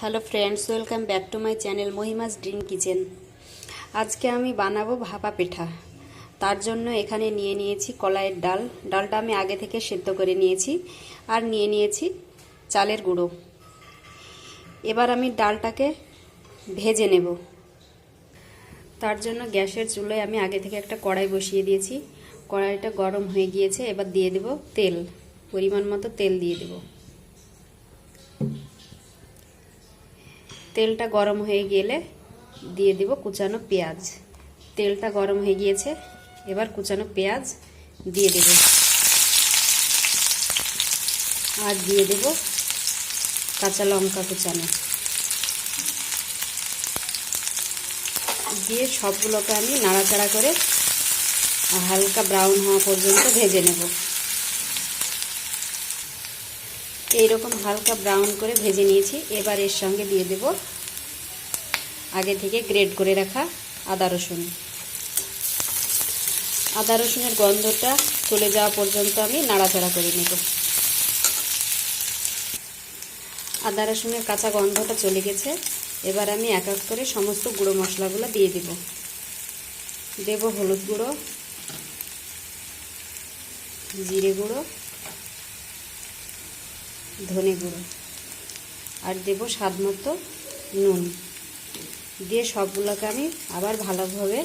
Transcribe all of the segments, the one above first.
Hello friends, welcome back to my channel Mahima's dream kitchen. আজকে আমি বানাবো ভাপা পিঠা। তার জন্য এখানে নিয়ে নিয়েছি কলাইয়ের ডাল। ডালটা আমি আগে থেকে সেদ্ধ করে নিয়েছি। আর নিয়ে নিয়েছি চালের গুঁড়ো। এবার আমি ডালটাকে ভেজে নেব। তার জন্য গ্যাসের চুলায় আমি আগে থেকে একটা কড়াই বসিয়ে দিয়েছি। কড়াইটা গরম হয়ে গিয়েছে। এবার দিয়ে দেব তেল, পরিমাণ মতো তেল দিয়ে দেব। তেলটা গরম হয়ে গেলে দিয়ে দেব কুচানো পেঁয়াজ। তেলটা গরম হয়ে গিয়েছে, এবার কুচানো পেঁয়াজ দিয়ে দেব। আর দিয়ে দেব কাঁচা লঙ্কা কুচানো। দিয়ে সবগুলোকে আমি নাড়াচাড়া করে হালকা ব্রাউন হওয়া পর্যন্ত ভেজে নেব। এইরকম হালকা ব্রাউন করে ভেজে নিয়েছি। এবার এর সঙ্গে দিয়ে দেব আগে থেকে গ্রেট করে রাখা আদা রসুন। আদা রসুনের গন্ধটা চলে যাওয়া পর্যন্ত আমি নাড়াচাড়া করে নেব। আদা রসুনের কাঁচা গন্ধটা চলে গেছে। এবার আমি এক এক করে সমস্ত গুঁড়ো মশলাগুলো দিয়ে দেব। দেব হলুদ গুঁড়ো, জিরে গুঁড়ো, ধনে গুঁড়ো, আর দেব স্বাদ মতো নুন। দিয়ে সবগুলোকে আমি আবার ভালোভাবে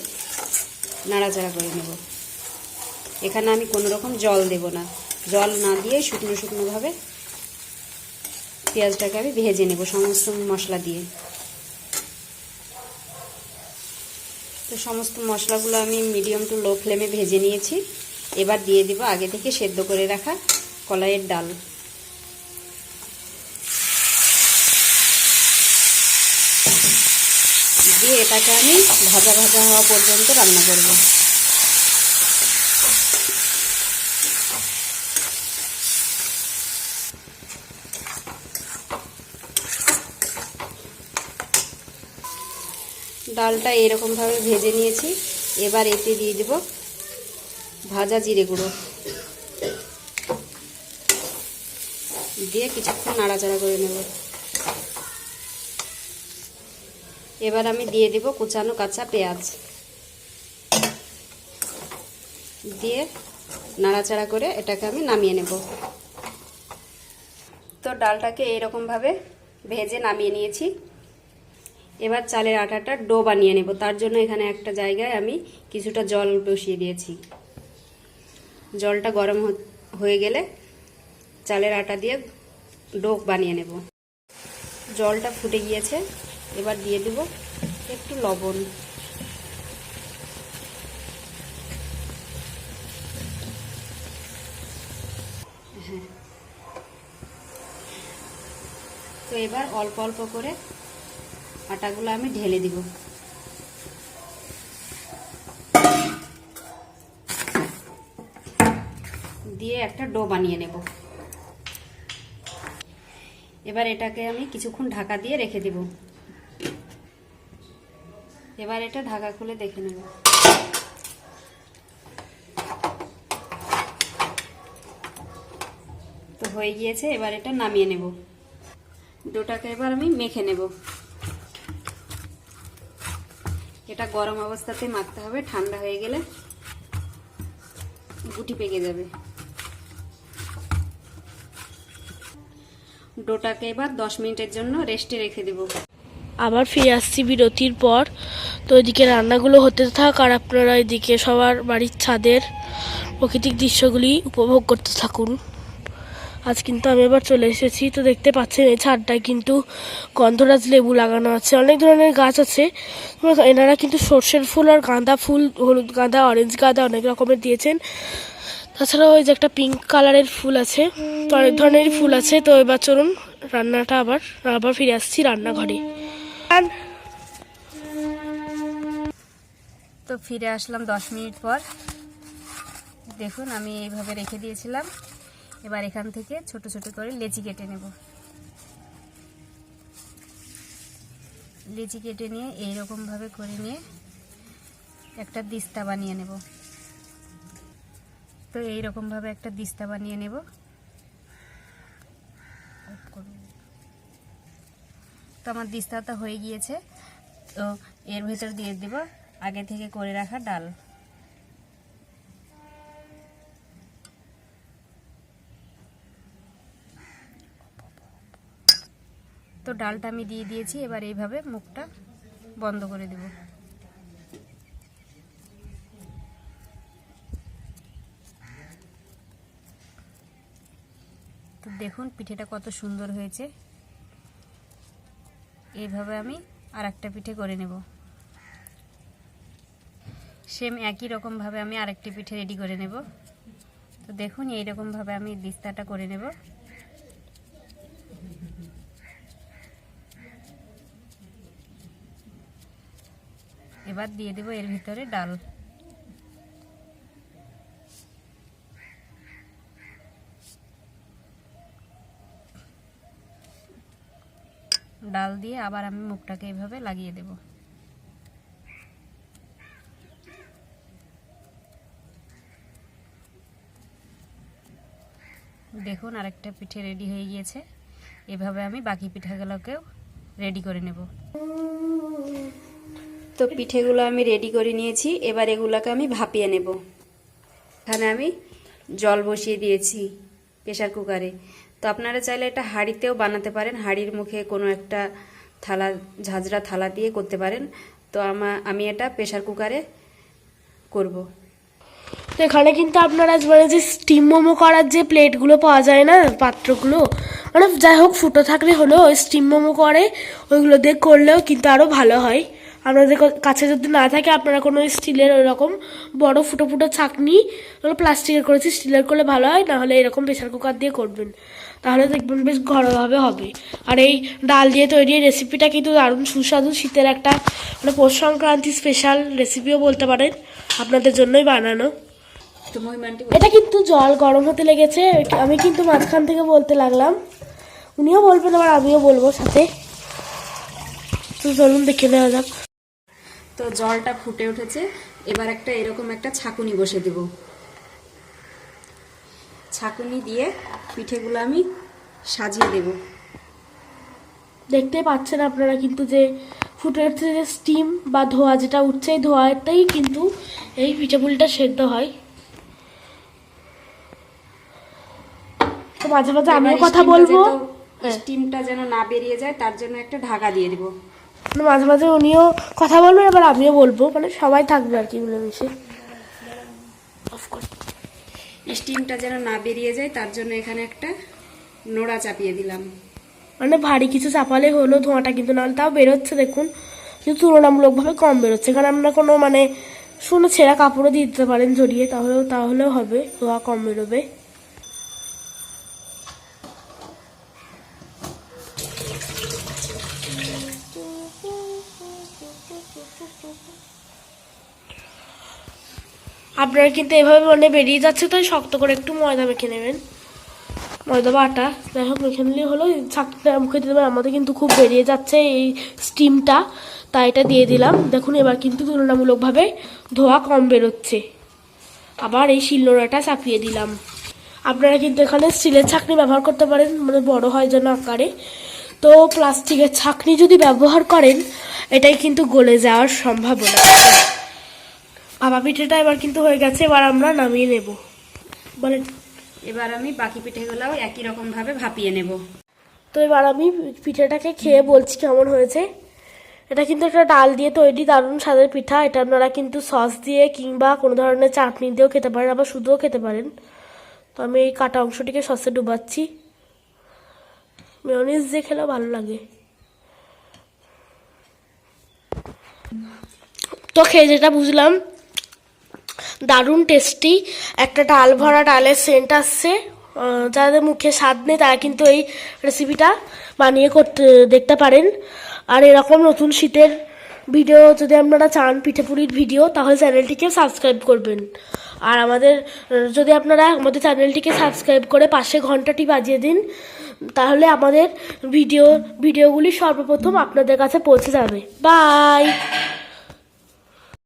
নাড়াচাড়া করে নেব। এখানে আমি কোনো রকম জল দেব না। জল না দিয়ে শুকনো শুকনোভাবে পেঁয়াজটাকে আমি ভেজে নেব সমস্ত মশলা দিয়ে। তো সমস্ত মশলাগুলো আমি মিডিয়াম টু লো ফ্লেমে ভেজে নিয়েছি। এবার দিয়ে দেব আগে থেকে সেদ্ধ করে রাখা কলাইয়ের ডাল। দিয়ে এটাকে আমি ভাজা ভাজা হওয়া পর্যন্ত রান্না করব। ডালটা এরকমভাবে ভেজে নিয়েছি। এবার এতে দিয়ে দেব ভাজা জিরে গুঁড়ো। দিয়ে কিছুক্ষণ নাড়াচাড়া করে নেব। এবার আমি দিয়ে দেব কুচানো কাঁচা পেঁয়াজ। দিয়ে নাড়াচাড়া করে এটাকে আমি নামিয়ে নেব। তো ডালটাকে এরকমভাবে ভেজে নামিয়ে নিয়েছি। এবার চালের আটাটা ডো বানিয়ে নেব। তার জন্য এখানে একটা জায়গায় আমি কিছুটা জল বসিয়ে দিয়েছি। জলটা গরম হয়ে গেলে চালের আটা দিয়ে ডো বানিয়ে নেব। জলটা ফুটে গিয়েছে। এবার দিয়ে দেব একটু লবণ। তো এবার অল্প অল্প করে আটাগুলো আমি ঢেলে দিব। দিয়ে একটা ডো বানিয়ে নেব। এবার এটাকে আমি কিছুক্ষণ ঢাকা দিয়ে রেখে দেব। এবার এটা ঢাকা খুলে দেখে নেব। তো হয়ে গিয়েছে। এবার এটা নামিয়ে নেব। ডোটাকে এবার আমি মেখে নেব। এটা গরম অবস্থাতে মাখতে হবে, ঠান্ডা হয়ে গেলে গুটি পেকে যাবে। ডোটাকে এবার 10 মিনিটের জন্য রেস্টে রেখে দেব। আবার ফিরে আসছি বিরতির পর। তো এদিকে রান্নাগুলো হতে থাক আর আপনারা এদিকে সবার বাড়ির ছাদের প্রাকৃতিক দৃশ্যগুলি উপভোগ করতে থাকুন। আজ কিন্তু আমি এবার চলে এসেছি। তো দেখতে পাচ্ছেন এই ছাদটায় কিন্তু গন্ধরাজ লেবু লাগানো আছে, অনেক ধরনের গাছ আছে। এনারা কিন্তু সর্ষের ফুল আর গাঁদা ফুল, হলুদ গাঁদা, অরেঞ্জ গাঁদা অনেক রকমের দিয়েছেন। তাছাড়াও ওই যে একটা পিঙ্ক কালারের ফুল আছে। তো অনেক ধরনেরই ফুল আছে। তো এবার চলুন রান্নাটা আবার ফিরে আসছি রান্নাঘরে। তো ফিরে আসলাম 10 মিনিট পর। দেখুন আমি এইভাবে রেখে দিয়েছিলাম। এবার এখান থেকে ছোট ছোট করে লেচি কেটে নেব। লেচি কেটে নিয়ে এইরকমভাবে করে নিয়ে একটা দিস্তা বানিয়ে নেব। তো এইরকমভাবে একটা দিস্তা বানিয়ে নেব। তো আমার দিস্তাটা হয়ে গিয়েছে, তো এর ভেতর দিয়ে দেব আগে থেকে করে রাখা ডাল। তো ডালটা আমি দিয়ে দিয়েছি, এবার এইভাবে মুখটা বন্ধ করে দেব। তো দেখুন পিঠেটা কত সুন্দর হয়েছে। এইভাবে আমি আর একটা পিঠে করে নেব। সেম একই রকমভাবে আমি আরেকটি পিঠে রেডি করে নেব। তো দেখুন এইরকমভাবে আমি দিস্তাটা করে নেব। এবার দিয়ে দেব এর ভিতরে ডাল। ডাল দিয়ে আবার আমি মুখটাকে এইভাবে লাগিয়ে দেব। দেখুন আরেকটা পিঠে রেডি হয়ে গিয়েছে। এভাবে আমি বাকি পিঠাগুলোকেও রেডি করে নেব। তো পিঠেগুলো আমি রেডি করে নিয়েছি, এবার এগুলোকে আমি ভাপিয়ে নেব। এখানে আমি জল বসিয়ে দিয়েছি প্রেসার কুকারে। তো আপনারা চাইলে এটা হাঁড়িতেও বানাতে পারেন, হাঁড়ির মুখে কোনো একটা থালা, ঝাঁঝরা থালা দিয়ে করতে পারেন। তো আমি এটা প্রেসার কুকারে করব। তো এখানে কিন্তু আপনারা মানে যে স্টিম মোমো করার যে প্লেটগুলো পাওয়া যায় না, পাত্রগুলো, মানে যাই হোক ফুটো থাকলে হলো, ওই স্টিম মোমো করে ওইগুলো দিয়ে করলেও কিন্তু আরও ভালো হয়। আপনাদের কাছে যদি না থাকে আপনারা কোনো স্টিলের ওইরকম বড় ফুটো ফুটো ছাঁকনি, প্লাস্টিকের করেছি, স্টিলের করলে ভালো হয়, নাহলে এরকম প্রেসার কুকার দিয়ে করবেন, তাহলে দেখবেন বেশ ঘরোয়াভাবে হবে। আর এই ডাল দিয়ে তৈরি রেসিপিটা কিন্তু দারুণ সুস্বাদু, শীতের একটা মানে পৌষ সংক্রান্তি স্পেশাল রেসিপিও বলতে পারেন, আপনাদের জন্যই বানানো। এটা কিন্তু জল গরম হতে লেগেছে, আমি কিন্তু মাঝখান থেকে বলতে লাগলাম, উনিও বলবেন আবার আমিও বলবো সাথে। তো চলুন দেখে নেওয়া যাক। তো জলটা ফুটে উঠেছে, এবার একটা এরকম একটা ছাঁকুনি বসে দেব। ছাঁকুনি দিয়ে পিঠেগুলো আমি সাজিয়ে দেব। দেখতে পাচ্ছেন আপনারা কিন্তু যে ফুটে উঠছে যে স্টিম বা ধোয়া যেটা উঠছে, এই ধোয়াটাই কিন্তু এই পিঠেপুলিটা সেদ্ধ হয়। তো মাঝে মাঝে আমিও কথা বলবো, স্টিমটা যেন না বেরিয়ে যায় তার জন্য একটা ঢাকা দিয়ে দেব। মাঝে মাঝে উনিও কথা বলবেন, এবার আমিও বলবো, মানে সবাই থাকবে আর কি মিলেমিশে। স্টিমটা যেন না বেরিয়ে যায় তার জন্য এখানে একটা নোড়া চাপিয়ে দিলাম। মানে ভারী কিছু চাপালে হলো, ধোঁয়াটা কিন্তু নাহলে তাও বেরোচ্ছে দেখুন, কিন্তু তুলনামূলকভাবে কম বেরোচ্ছে। এখানে আমরা কোনো মানে শুনে ছেঁড়া কাপড়ও দিয়ে দিতে পারেন জড়িয়ে, তাহলেও হবে, ধোঁয়া কম বেরোবে। আপনারা কিন্তু এভাবে মানে বেরিয়ে যাচ্ছে, তাই শক্ত করে একটু ময়দা মেখে নেবেন, ময়দা বা আটা, যাই হোক মেখে নিলে হলো। ছাকটা মুখে দিতে হবে, আমাদের কিন্তু খুব বেরিয়ে যাচ্ছে এই স্টিমটা, তাই এটা দিয়ে দিলাম। দেখুন এবার কিন্তু তুলনামূলকভাবে ধোয়া কম বেরোচ্ছে। আবার এই শিলনোড়াটা চাপিয়ে দিলাম। আপনারা কিন্তু এখানে স্টিলের ছাঁকনি ব্যবহার করতে পারেন, মানে বড় হয় যেন আকারে। তো প্লাস্টিকের ছাঁকনি যদি ব্যবহার করেন, এটাই কিন্তু গলে যাওয়ার সম্ভাবনা। ভাপা পিঠেটা এবার কিন্তু হয়ে গেছে, এবার আমরা নামিয়ে নেব। বলেন। এবার আমি বাকি পিঠেগুলোও একই রকম ভাবে ভাপিয়ে নেব। তো এবার আমি পিঠেটাকে খেয়ে বলছি কেমন হয়েছে। এটা কিন্তু একটা ডাল দিয়ে তৈরি দারুণ স্বাদের পিঠা। এটা আপনারা কিন্তু সস দিয়ে কিংবা কোনো ধরনের চাটনি দিয়েও খেতে পারেন, আবার শুধুও খেতে পারেন। তো আমি এই কাটা অংশটিকে সসে ডুবাচ্ছি, মেয়োনিজ দিয়ে খেলেও ভালো লাগে। তো খেয়ে যেটা বুঝলাম, দারুণ টেস্টি, একটা ডাল ভরা ডালের সেন্ট আসছে। যাদের মুখে স্বাদ নেই তারা কিন্তু এই রেসিপিটা বানিয়ে করতে দেখতে পারেন। আর এরকম নতুন শীতের ভিডিও যদি আপনারা চান, পিঠেপুলির ভিডিও, তাহলে চ্যানেলটিকে সাবস্ক্রাইব করবেন। আর যদি আপনারা আমাদের চ্যানেলটিকে সাবস্ক্রাইব করে পাশে ঘন্টাটি বাজিয়ে দিন, তাহলে আমাদের ভিডিওগুলি সর্বপ্রথম আপনাদের কাছে পৌঁছে যাবে। বাই।